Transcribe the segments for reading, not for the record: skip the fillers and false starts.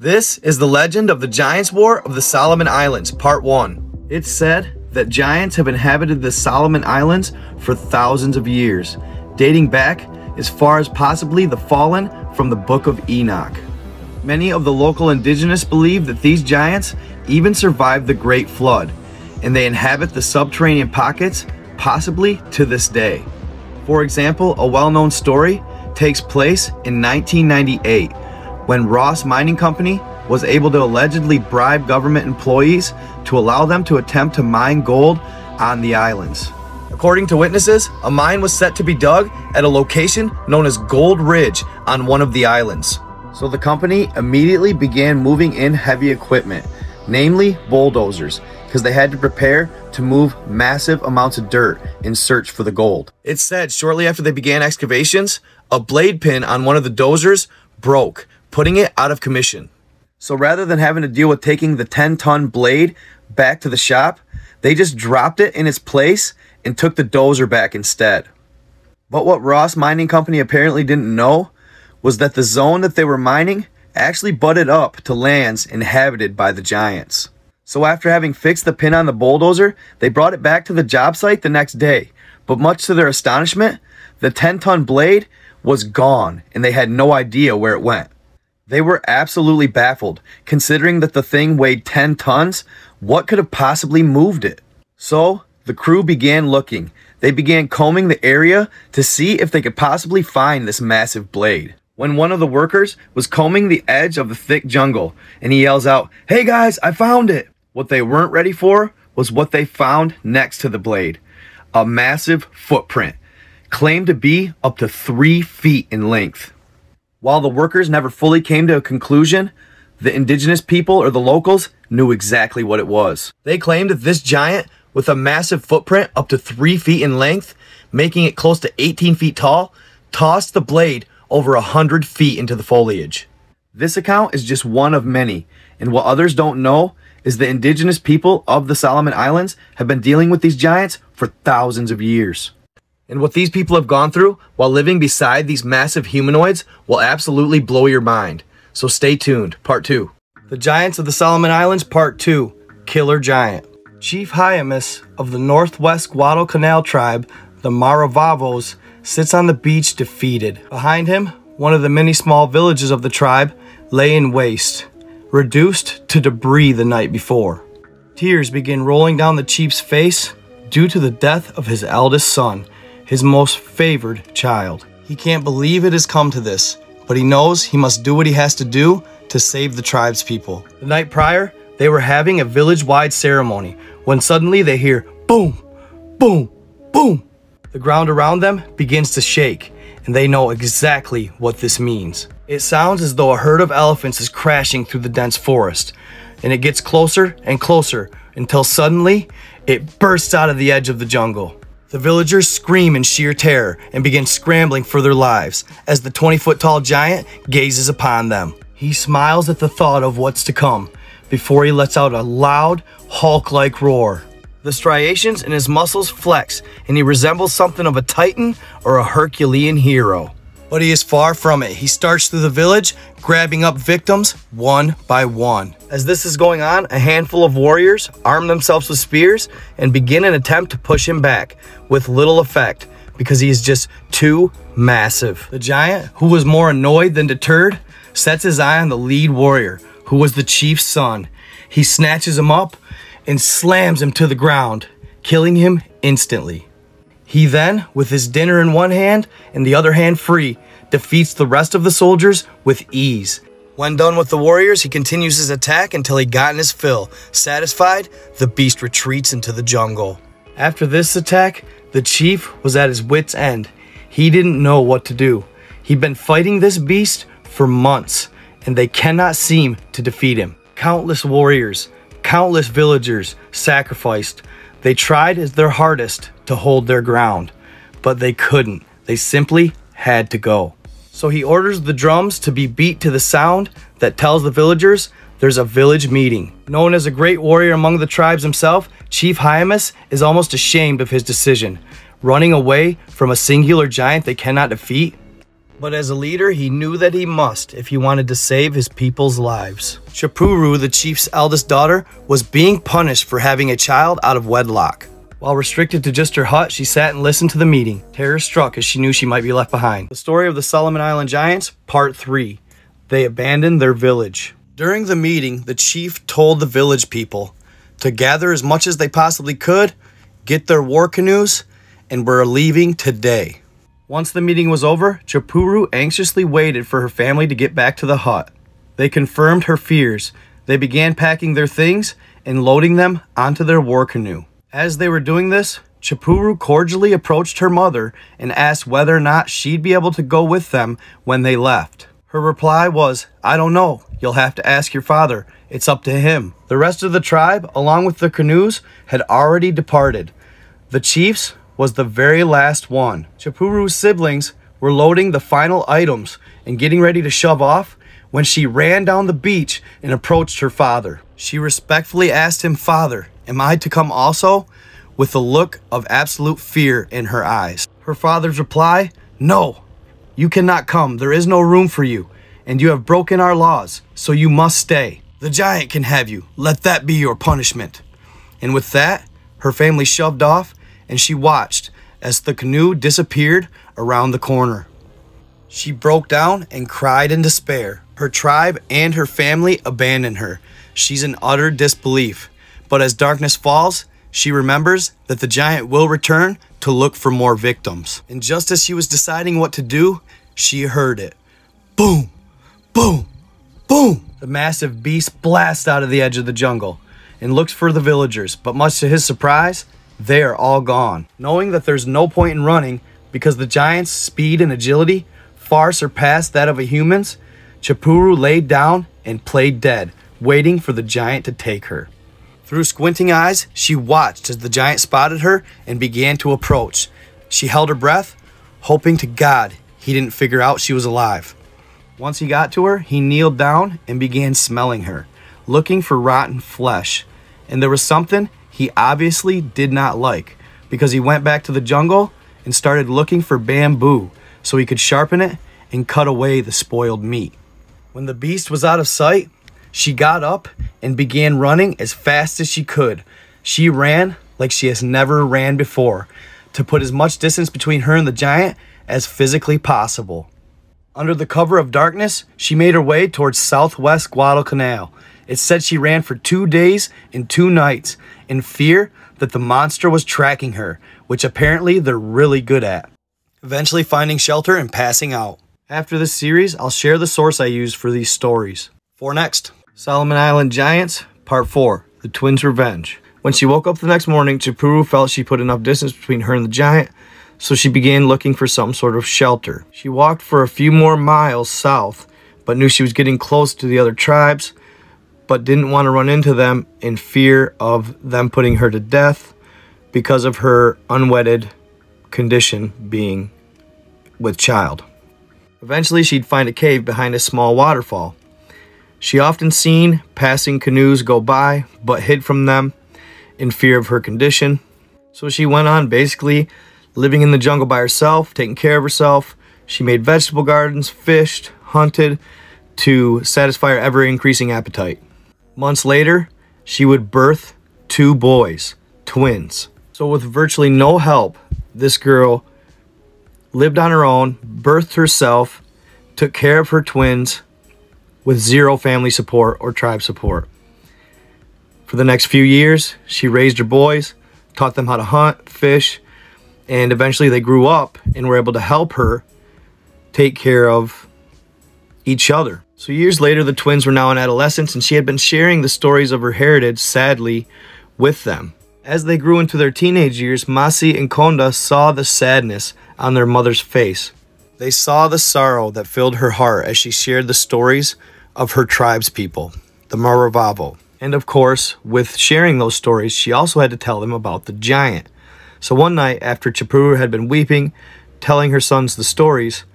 This is the legend of the Giants' War of the Solomon Islands, Part 1. It's said that giants have inhabited the Solomon Islands for thousands of years, dating back as far as possibly the fallen from the Book of Enoch. Many of the local indigenous believe that these giants even survived the Great Flood, and they inhabit the subterranean pockets, possibly to this day. For example, a well-known story takes place in 1998, when Ross Mining Company was able to allegedly bribe government employees to allow them to attempt to mine gold on the islands. According to witnesses, a mine was set to be dug at a location known as Gold Ridge on one of the islands. So the company immediately began moving in heavy equipment, namely bulldozers, because they had to prepare to move massive amounts of dirt in search for the gold. It's said shortly after they began excavations, a blade pin on one of the dozers broke, putting it out of commission. So rather than having to deal with taking the 10-ton blade back to the shop, they just dropped it in its place and took the dozer back instead. But what Ross Mining Company apparently didn't know was that the zone that they were mining actually butted up to lands inhabited by the giants. So after having fixed the pin on the bulldozer, they brought it back to the job site the next day. But much to their astonishment, the 10-ton blade was gone and they had no idea where it went. They were absolutely baffled, considering that the thing weighed 10 tons. What could have possibly moved it? So the crew began looking. They began combing the area to see if they could possibly find this massive blade. When one of the workers was combing the edge of the thick jungle, and he yells out, "Hey guys, I found it!" What they weren't ready for was what they found next to the blade. A massive footprint, claimed to be up to 3 feet in length. While the workers never fully came to a conclusion, the indigenous people or the locals knew exactly what it was. They claimed that this giant with a massive footprint up to 3 feet in length, making it close to 18 feet tall, tossed the blade over 100 feet into the foliage. This account is just one of many, and what others don't know is the indigenous people of the Solomon Islands have been dealing with these giants for thousands of years. And what these people have gone through while living beside these massive humanoids will absolutely blow your mind. So stay tuned. Part 2. The Giants of the Solomon Islands, Part 2. Killer Giant. Chief Hyamis of the Northwest Guadalcanal tribe, the Maravavos, sits on the beach defeated. Behind him, one of the many small villages of the tribe lay in waste, reduced to debris the night before. Tears begin rolling down the chief's face due to the death of his eldest son, his most favored child. He can't believe it has come to this, but he knows he must do what he has to do to save the tribe's people. The night prior, they were having a village-wide ceremony when suddenly they hear boom, boom, boom. The ground around them begins to shake, and they know exactly what this means. It sounds as though a herd of elephants is crashing through the dense forest, and it gets closer and closer until suddenly it bursts out of the edge of the jungle. The villagers scream in sheer terror and begin scrambling for their lives as the 20-foot-tall giant gazes upon them. He smiles at the thought of what's to come before he lets out a loud, Hulk-like roar. The striations in his muscles flex, and he resembles something of a Titan or a Herculean hero. But he is far from it. He starts through the village, grabbing up victims one by one. As this is going on, a handful of warriors arm themselves with spears and begin an attempt to push him back, with little effect, because he is just too massive. The giant, who was more annoyed than deterred, sets his eye on the lead warrior, who was the chief's son. He snatches him up and slams him to the ground, killing him instantly. He then, with his dinner in one hand and the other hand free, defeats the rest of the soldiers with ease. When done with the warriors, he continues his attack until he gotten his fill. Satisfied, the beast retreats into the jungle. After this attack, the chief was at his wit's end. He didn't know what to do. He'd been fighting this beast for months, and they cannot seem to defeat him. Countless warriors, countless villagers sacrificed. They tried their hardest to hold their ground, but they couldn't. They simply had to go. So he orders the drums to be beat to the sound that tells the villagers there's a village meeting. Known as a great warrior among the tribes himself, Chief Hyamis is almost ashamed of his decision, running away from a singular giant they cannot defeat. But as a leader, he knew that he must if he wanted to save his people's lives. Chapuru, the chief's eldest daughter, was being punished for having a child out of wedlock. While restricted to just her hut, she sat and listened to the meeting. Terror struck as she knew she might be left behind. The story of the Solomon Island Giants, Part 3. They abandoned their village. During the meeting, the chief told the village people to gather as much as they possibly could, get their war canoes, and were leaving today. Once the meeting was over, Chapuru anxiously waited for her family to get back to the hut. They confirmed her fears. They began packing their things and loading them onto their war canoe. As they were doing this, Chapuru cordially approached her mother and asked whether or not she'd be able to go with them when they left. Her reply was, "I don't know. You'll have to ask your father. It's up to him." The rest of the tribe, along with their canoes, had already departed. The chief's was the very last one. Chapuru's siblings were loading the final items and getting ready to shove off when she ran down the beach and approached her father. She respectfully asked him, "Father, am I to come also?" with a look of absolute fear in her eyes. Her father's reply, "No, you cannot come. There is no room for you, and you have broken our laws, so you must stay. The giant can have you. Let that be your punishment." And with that, her family shoved off, and she watched as the canoe disappeared around the corner. She broke down and cried in despair. Her tribe and her family abandoned her. She's in utter disbelief. But as darkness falls, she remembers that the giant will return to look for more victims. And just as she was deciding what to do, she heard it. Boom, boom, boom. The massive beast blasts out of the edge of the jungle and looks for the villagers, but much to his surprise, they are all gone. Knowing that there's no point in running because the giant's speed and agility far surpassed that of a human's, Chapuru laid down and played dead, waiting for the giant to take her. Through squinting eyes, she watched as the giant spotted her and began to approach. She held her breath, hoping to God he didn't figure out she was alive. Once he got to her, he kneeled down and began smelling her, looking for rotten flesh. And there was something he obviously did not like, because he went back to the jungle and started looking for bamboo so he could sharpen it and cut away the spoiled meat. When the beast was out of sight, she got up and began running as fast as she could. She ran like she has never ran before, to put as much distance between her and the giant as physically possible. Under the cover of darkness, she made her way towards southwest Guadalcanal. It said she ran for 2 days and 2 nights in fear that the monster was tracking her, which apparently they're really good at. Eventually finding shelter and passing out. After this series, I'll share the source I used for these stories. For next, Solomon Island Giants, Part 4, The Twins' Revenge. When she woke up the next morning, Chapuru felt she put enough distance between her and the giant, so she began looking for some sort of shelter. She walked for a few more miles south, but knew she was getting close to the other tribes, but didn't want to run into them in fear of them putting her to death because of her unwedded condition being with child. Eventually, she'd find a cave behind a small waterfall. She often seen passing canoes go by, but hid from them in fear of her condition. So she went on basically living in the jungle by herself, taking care of herself. She made vegetable gardens, fished, hunted to satisfy her ever-increasing appetite. Months later, she would birth 2 boys, twins. So with virtually no help, this girl lived on her own, birthed herself, took care of her twins with 0 family support or tribe support. For the next few years, she raised her boys, taught them how to hunt, fish, and eventually they grew up and were able to help her take care of each other. So years later, the twins were now in adolescence, and she had been sharing the stories of her heritage, sadly, with them. As they grew into their teenage years, Masi and Konda saw the sadness on their mother's face. They saw the sorrow that filled her heart as she shared the stories of her tribe's people, the Maravavo. And of course, with sharing those stories, she also had to tell them about the giant. So one night, after Chapuru had been weeping, telling her sons the stories,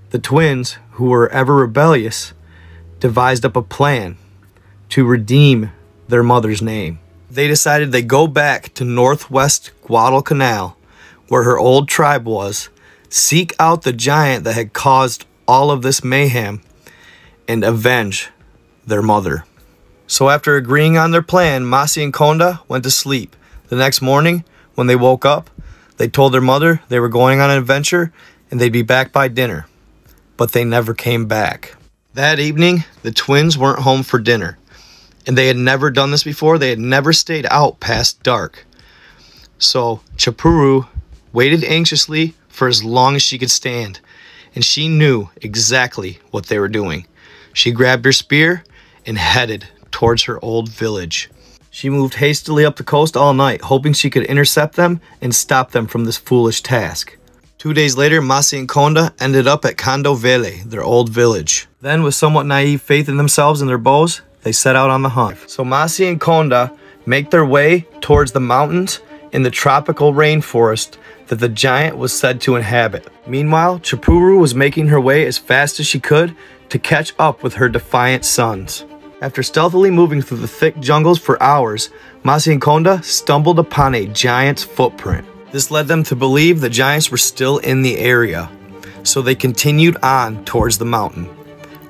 the twins, who were ever rebellious, devised up a plan to redeem their mother's name. They decided they'd go back to northwest Guadalcanal, where her old tribe was, seek out the giant that had caused all of this mayhem and avenge their mother. So after agreeing on their plan, Masi and Konda went to sleep. The next morning, when they woke up, they told their mother they were going on an adventure and they'd be back by dinner. But they never came back. That evening, the twins weren't home for dinner. And they had never done this before. They had never stayed out past dark. So Chapuru waited anxiously for as long as she could stand. And she knew exactly what they were doing. She grabbed her spear and headed towards her old village. She moved hastily up the coast all night, hoping she could intercept them and stop them from this foolish task. 2 days later, Masi and Konda ended up at Kondo Vele, their old village. Then, with somewhat naive faith in themselves and their bows, they set out on the hunt. So Masi and Konda make their way towards the mountains in the tropical rainforest that the giant was said to inhabit. Meanwhile, Chapuru was making her way as fast as she could to catch up with her defiant sons. After stealthily moving through the thick jungles for hours, Masi and Konda stumbled upon a giant's footprint. This led them to believe the giants were still in the area, so they continued on towards the mountain,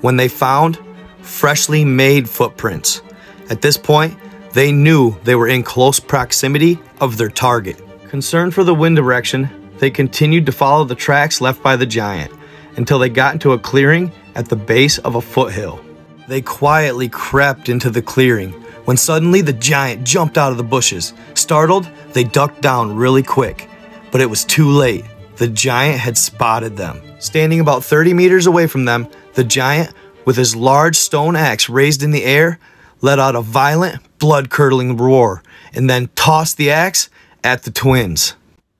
when they found freshly made footprints. At this point, they knew they were in close proximity of their target. Concerned for the wind direction, they continued to follow the tracks left by the giant until they got into a clearing at the base of a foothill. They quietly crept into the clearing when suddenly the giant jumped out of the bushes. Startled, they ducked down really quick, but it was too late. The giant had spotted them. Standing about 30 meters away from them, the giant, with his large stone axe raised in the air, let out a violent, blood-curdling roar and then tossed the axe at the twins.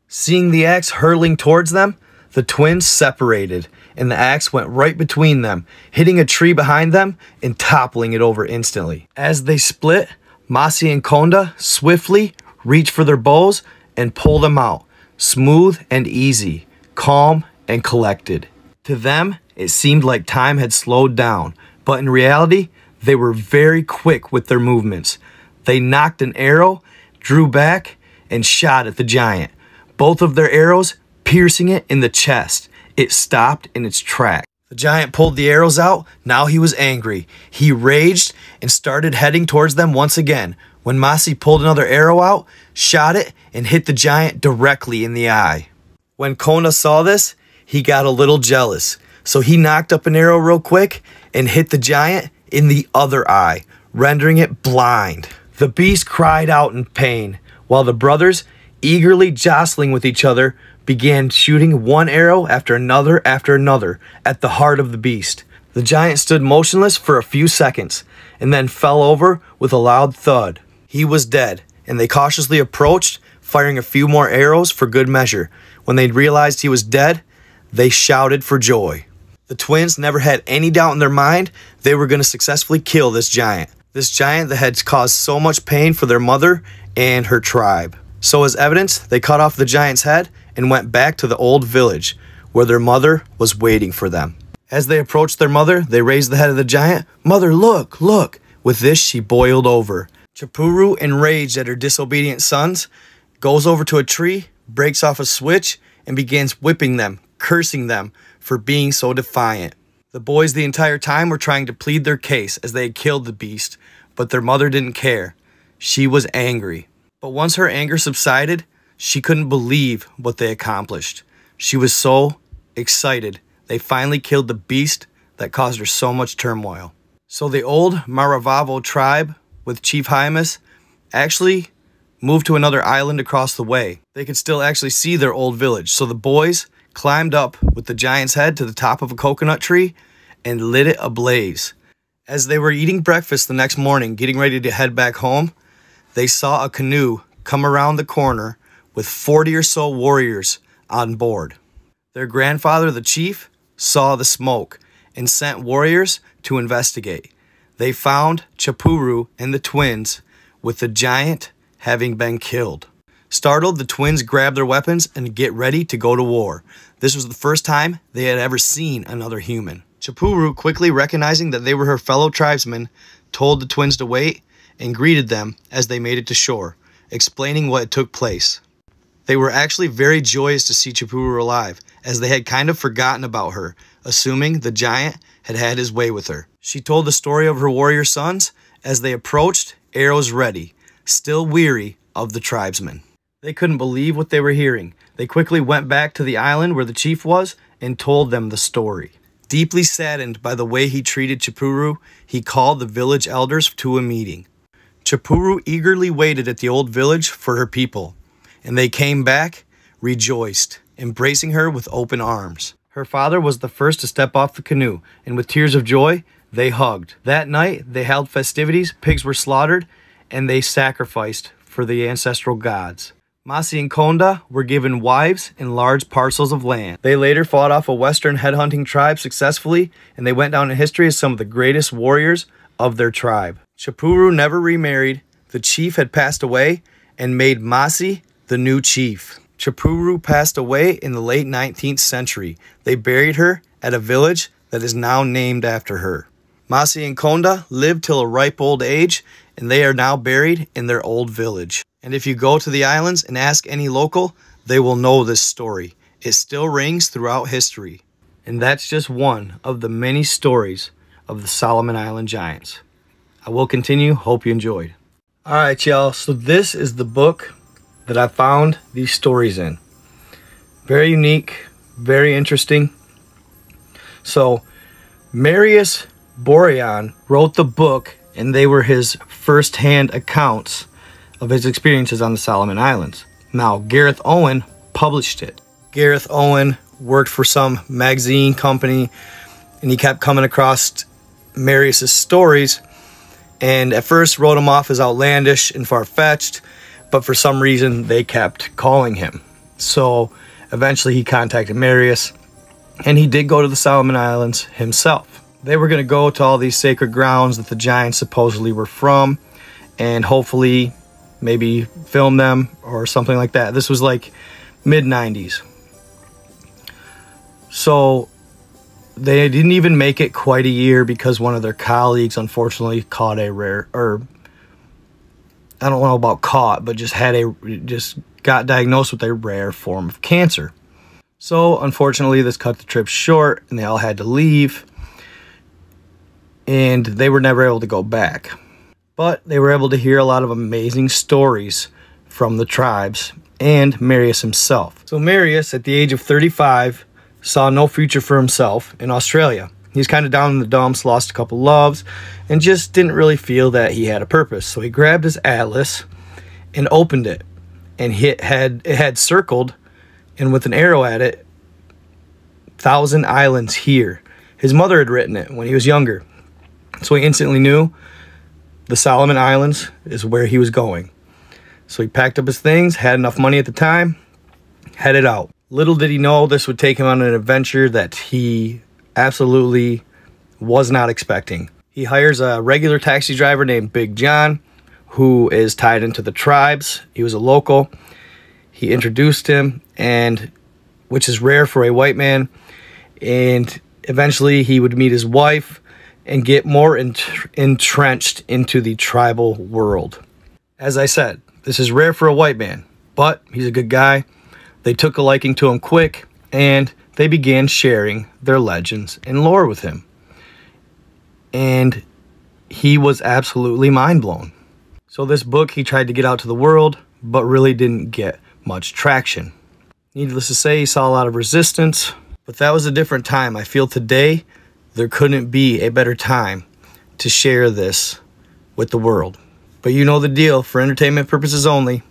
Seeing the axe hurtling towards them, the twins separated, and the axe went right between them, hitting a tree behind them and toppling it over instantly. As they split, Masi and Konda swiftly reached for their bows and pulled them out, smooth and easy, calm and collected. To them, it seemed like time had slowed down, but in reality, they were very quick with their movements. They knocked an arrow, drew back, and shot at the giant, both of their arrows piercing it in the chest. It stopped in its tracks. The giant pulled the arrows out. Now he was angry. He raged and started heading towards them once again, when Masi pulled another arrow out, shot it, and hit the giant directly in the eye. When Konda saw this, he got a little jealous, so he knocked up an arrow real quick and hit the giant in the other eye, rendering it blind. The beast cried out in pain, while the brothers, eagerly jostling with each other, began shooting one arrow after another at the heart of the beast. The giant stood motionless for a few seconds and then fell over with a loud thud. He was dead, and they cautiously approached, firing a few more arrows for good measure. When they realized he was dead, they shouted for joy. The twins never had any doubt in their mind they were going to successfully kill this giant. This giant that had caused so much pain for their mother and her tribe. So as evidence, they cut off the giant's head and went back to the old village where their mother was waiting for them. As they approached their mother, they raised the head of the giant. "Mother, look, look!" With this, she boiled over. Chapuru, enraged at her disobedient sons, goes over to a tree, breaks off a switch, and begins whipping them, cursing them for being so defiant. The boys the entire time were trying to plead their case as they had killed the beast, but their mother didn't care. She was angry. But once her anger subsided, she couldn't believe what they accomplished. She was so excited they finally killed the beast that caused her so much turmoil. So the old Maravavo tribe with Chief Hymus actually moved to another island across the way. They could still actually see their old village. So the boys climbed up with the giant's head to the top of a coconut tree and lit it ablaze. As they were eating breakfast the next morning, getting ready to head back home, they saw a canoe come around the corner with 40 or so warriors on board. Their grandfather, the chief, saw the smoke and sent warriors to investigate. They found Chapuru and the twins with the giant having been killed. Startled, the twins grabbed their weapons and get ready to go to war. This was the first time they had ever seen another human. Chapuru, quickly recognizing that they were her fellow tribesmen, told the twins to wait and greeted them as they made it to shore, explaining what had took place. They were actually very joyous to see Chapuru alive, as they had kind of forgotten about her assuming the giant had had his way with her. She told the story of her warrior sons as they approached, arrows ready, still weary of the tribesmen. They couldn't believe what they were hearing. They quickly went back to the island where the chief was and told them the story. Deeply saddened by the way he treated Chipuru, he called the village elders to a meeting. Chipuru eagerly waited at the old village for her people, and they came back, rejoiced, embracing her with open arms. Her father was the first to step off the canoe, and with tears of joy, they hugged. That night, they held festivities, pigs were slaughtered, and they sacrificed for the ancestral gods. Masi and Konda were given wives and large parcels of land. They later fought off a western headhunting tribe successfully, and they went down in history as some of the greatest warriors of their tribe. Chipuru never remarried, the chief had passed away, and made Masi the new chief. Chipuru passed away in the late 19th century. They buried her at a village that is now named after her. Masi and Konda lived till a ripe old age, and they are now buried in their old village. And if you go to the islands and ask any local, they will know this story. It still rings throughout history. And that's just one of the many stories of the Solomon Island Giants. I will continue. Hope you enjoyed. All right, y'all. So this is the book that I found these stories in. Very unique, very interesting. So Marius Boirayon wrote the book, and they were his first-hand accounts of his experiences on the Solomon Islands. Now, Gareth Owen published it. Gareth Owen worked for some magazine company, and he kept coming across Marius's stories, and at first wrote them off as outlandish and far-fetched, but for some reason they kept calling him. So eventually he contacted Marius, and he did go to the Solomon Islands himself. They were going to go to all these sacred grounds that the giants supposedly were from, and hopefully maybe film them or something like that. This was like mid-90s. So they didn't even make it quite a year because one of their colleagues unfortunately caught a rare, or I don't know about caught, but just got diagnosed with a rare form of cancer. So unfortunately this cut the trip short, and they all had to leave, and they were never able to go back. But they were able to hear a lot of amazing stories from the tribes and Marius himself. So Marius, at the age of 35, saw no future for himself in Australia. He was kind of down in the dumps, lost a couple loves, and just didn't really feel that he had a purpose. So he grabbed his atlas and opened it, and it had circled, and with an arrow at it, 1,000 islands here. His mother had written it when he was younger. So he instantly knew the Solomon Islands is where he was going. So he packed up his things, had enough money at the time, headed out. Little did he know this would take him on an adventure that he absolutely was not expecting. He hires a regular taxi driver named Big John, who is tied into the tribes. He was a local. He introduced him, and which is rare for a white man. And eventually he would meet his wife and get more entrenched into the tribal world. As I said, this is rare for a white man, but he's a good guy. They took a liking to him quick, and they began sharing their legends and lore with him. And he was absolutely mind-blown. So this book he tried to get out to the world, but really didn't get much traction. Needless to say, he saw a lot of resistance, but that was a different time. I feel today there couldn't be a better time to share this with the world. But you know the deal, for entertainment purposes only.